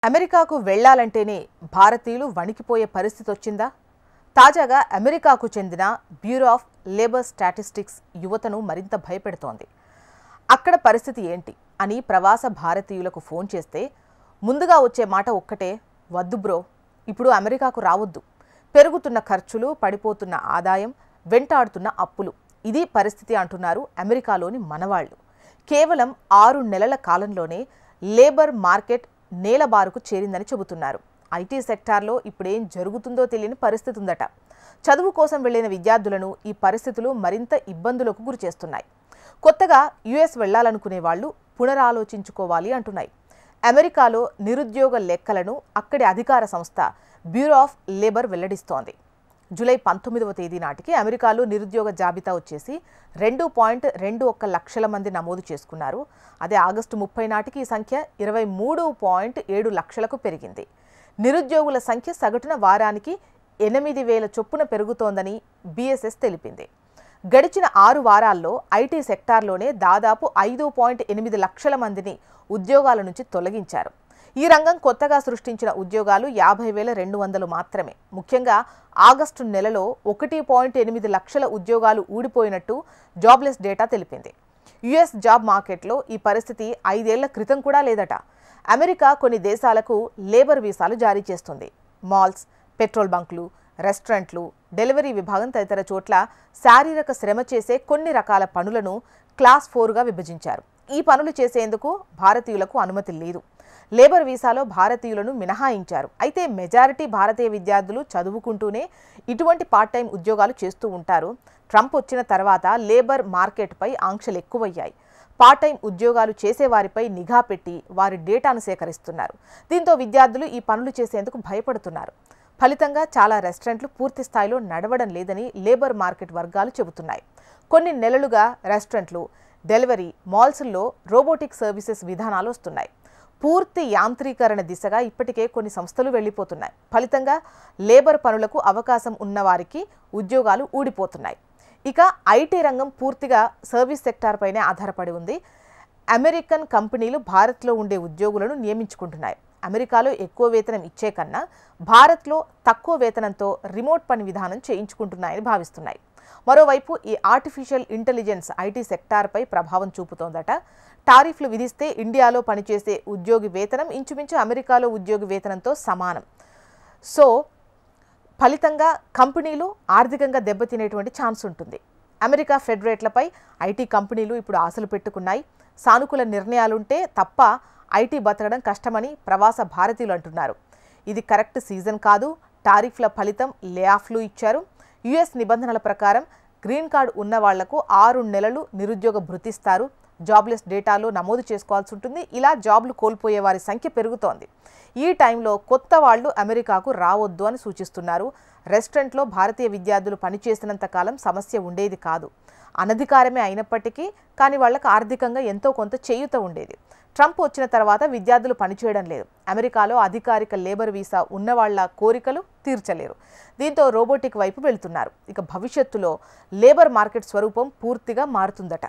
అమెరికాకు వెళ్లాలంటేనే భారతీయులు వణికిపోయే పరిస్థితి వచ్చిందా? తాజాగా అమెరికాకు చెందిన బ్యూరో ఆఫ్ లేబర్ స్టాటిస్టిక్స్ యువతను మరింత భయపెడుతోంది. అక్కడ పరిస్థితి ఏంటి అని ప్రవాస భారతీయులకు ఫోన్ చేస్తే ముందుగా వచ్చే మాట ఒక్కటే, వద్దు బ్రో, ఇప్పుడు అమెరికాకు రావద్దు. పెరుగుతున్న ఖర్చులు, పడిపోతున్న ఆదాయం, వెంటాడుతున్న అప్పులు, ఇది పరిస్థితి అంటున్నారు అమెరికాలోని మనవాళ్లు. కేవలం 6 నెలల కాలంలోనే లేబర్ మార్కెట్ నేలబారుకు చేరిందని చెబుతున్నారు. ఐటీ సెక్టార్లో ఇప్పుడేం జరుగుతుందో తెలియని పరిస్థితి ఉందట. చదువు కోసం వెళ్లిన విద్యార్థులను ఈ పరిస్థితులు మరింత ఇబ్బందులకు గురిచేస్తున్నాయి. కొత్తగా యుఎస్ వెళ్లాలనుకునే వాళ్లు పునరాలోచించుకోవాలి అంటున్నాయి. అమెరికాలో నిరుద్యోగ లెక్కలను అక్కడి అధికార సంస్థ బ్యూరో ఆఫ్ లేబర్ వెల్లడిస్తోంది. జూలై 19వ తేదీ నాటికి అమెరికాలో నిరుద్యోగ జాబితా వచ్చేసి 2.21 లక్షల మంది నమోదు చేసుకున్నారు. అదే ఆగస్టు 30 నాటికి ఈ సంఖ్య 23.7 లక్షలకు పెరిగింది. నిరుద్యోగుల సంఖ్య సగటున వారానికి 8,000 చొప్పున పెరుగుతోందని బీఎస్ఎస్ తెలిపింది. గడిచిన 6 వారాల్లో ఐటీ సెక్టార్లోనే దాదాపు 5.8 లక్షల మందిని ఉద్యోగాల నుంచి తొలగించారు. ఈ రంగం కొత్తగా సృష్టించిన ఉద్యోగాలు 50,200 మాత్రమే. ముఖ్యంగా ఆగస్టు నెలలో 1.8 లక్షల ఉద్యోగాలు ఊడిపోయినట్టు జాబ్లెస్ డేటా తెలిపింది. యుఎస్ జాబ్ మార్కెట్లో ఈ పరిస్థితి 5 ఏళ్ల క్రితం కూడా లేదట. అమెరికా కొన్ని దేశాలకు లేబర్ వీసాలు జారీ చేస్తుంది. మాల్స్, పెట్రోల్ బంకులు, రెస్టారెంట్లు, డెలివరీ విభాగం తదితర చోట్ల శారీరక శ్రమ చేసే కొన్ని రకాల పనులను క్లాస్ 4గా విభజించారు. ఈ పనులు చేసేందుకు భారతీయులకు అనుమతి లేదు. లేబర్ వీసాలో భారతీయులను మినహాయించారు. అయితే మెజారిటీ భారతీయ విద్యార్థులు చదువుకుంటూనే ఇటువంటి పార్ట్ టైం ఉద్యోగాలు చేస్తూ ఉంటారు. ట్రంప్ వచ్చిన తర్వాత లేబర్ మార్కెట్పై ఆంక్షలు ఎక్కువయ్యాయి. పార్ట్ టైం ఉద్యోగాలు చేసేవారిపై నిఘా పెట్టి వారి డేటాను సేకరిస్తున్నారు. దీంతో విద్యార్థులు ఈ పనులు చేసేందుకు భయపడుతున్నారు. ఫలితంగా చాలా రెస్టారెంట్లు పూర్తి స్థాయిలో నడవడం లేదని లేబర్ మార్కెట్ వర్గాలు చెబుతున్నాయి. కొన్ని నెలలుగా రెస్టారెంట్లు, డెలివరీ, మాల్స్ల్లో రోబోటిక్ సర్వీసెస్ విధానాలు వస్తున్నాయి. పూర్తి యాంత్రీకరణ దిశగా ఇప్పటికే కొన్ని సంస్థలు వెళ్లిపోతున్నాయి. ఫలితంగా లేబర్ పనులకు అవకాశం ఉన్నవారికి ఉద్యోగాలు ఊడిపోతున్నాయి. ఇక ఐటీ రంగం పూర్తిగా సర్వీస్ సెక్టార్ పైనే ఆధారపడి ఉంది. అమెరికన్ కంపెనీలు భారత్లో ఉండే ఉద్యోగులను నియమించుకుంటున్నాయి. అమెరికాలో ఎక్కువ వేతనం ఇచ్చే కన్నా భారత్లో తక్కువ వేతనంతో రిమోట్ పని విధానం చేయించుకుంటున్నాయని భావిస్తున్నాయి. మరోవైపు ఈ ఆర్టిఫిషియల్ ఇంటెలిజెన్స్ ఐటీ సెక్టార్పై ప్రభావం చూపుతోందట. టారిఫ్లు విధిస్తే ఇండియాలో పనిచేసే ఉద్యోగి వేతనం ఇంచుమించు అమెరికాలో ఉద్యోగి వేతనంతో సమానం. సో ఫలితంగా కంపెనీలు ఆర్థికంగా దెబ్బతినేటువంటి ఛాన్స్ ఉంటుంది. అమెరికా ఫెడ్ రేట్లపై ఐటీ కంపెనీలు ఇప్పుడు ఆశలు పెట్టుకున్నాయి. సానుకూల నిర్ణయాలుంటే తప్ప ఐటీ బతకడం కష్టమని ప్రవాస భారతీయులు అంటున్నారు. ఇది కరెక్ట్ సీజన్ కాదు. టారిఫ్ల ఫలితం లే ఆఫ్లు ఇచ్చారు. యుఎస్ నిబంధనల ప్రకారం గ్రీన్ కార్డు ఉన్న వాళ్లకు 6 నెలలు నిరుద్యోగ భృతిస్తారు. జాబ్లెస్ డేటాలో నమోదు చేసుకోవాల్సి ఉంటుంది. ఇలా జాబ్లు కోల్పోయే వారి సంఖ్య పెరుగుతోంది. ఈ టైంలో కొత్త వాళ్లు అమెరికాకు రావద్దు అని సూచిస్తున్నారు. రెస్టారెంట్లో భారతీయ విద్యార్థులు పనిచేసినంత కాలం సమస్య ఉండేది కాదు. అనధికారమే అయినప్పటికీ కానీ వాళ్లకు ఆర్థికంగా ఎంతో కొంత చేయూత ఉండేది. ట్రంప్ వచ్చిన తర్వాత విద్యార్థులు పనిచేయడం లేదు. అమెరికాలో అధికారిక లేబర్ వీసా ఉన్నవాళ్ల కోరికలు తీర్చలేరు. దీంతో రోబోటిక్ వైపు వెళ్తున్నారు. ఇక భవిష్యత్తులో లేబర్ మార్కెట్ స్వరూపం పూర్తిగా మారుతుందట.